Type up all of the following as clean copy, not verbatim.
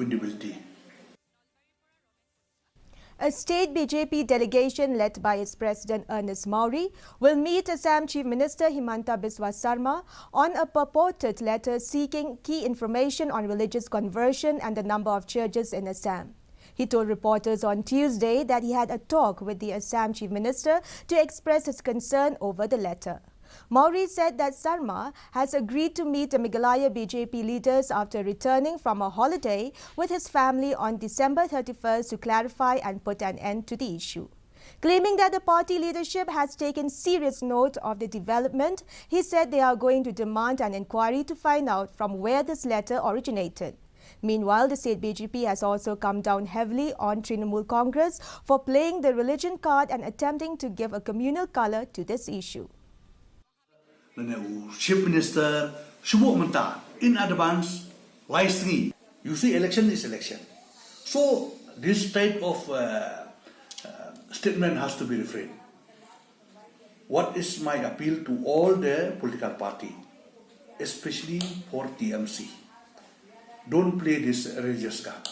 winnability. A state BJP delegation led by its president Ernest Maury will meet Assam Chief Minister Himanta Biswa Sarma on a purported letter seeking key information on religious conversion and the number of churches in Assam. He told reporters on Tuesday that he had a talk with the Assam Chief Minister to express his concern over the letter. Maury said that Sarma has agreed to meet the Meghalaya BJP leaders after returning from a holiday with his family on December 31st to clarify and put an end to the issue. Claiming that the party leadership has taken serious note of the development, he said they are going to demand an inquiry to find out from where this letter originated. Meanwhile, the state BJP has also come down heavily on Trinamool Congress for playing the religion card and attempting to give a communal colour to this issue. Chief Minister Himanta in advance licensing. You see, election is election. So this type of statement has to be refrained. What is my appeal to all the political party, especially for TMC? Don't play this religious card.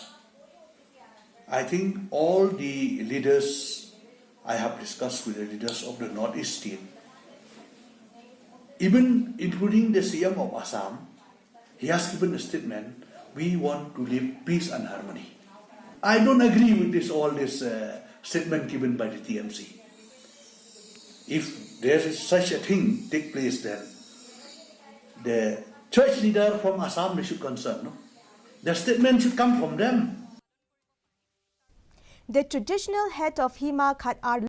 I think all the leaders, I have discussed with the leaders of the Northeast state, even including the CM of Assam, he has given a statement, we want to live peace and harmony. I don't agree with all this statement given by the TMC. If there is such a thing take place, then the church leader from Assam, they should concern. No? The statement should come from them. The traditional head of Hima Khat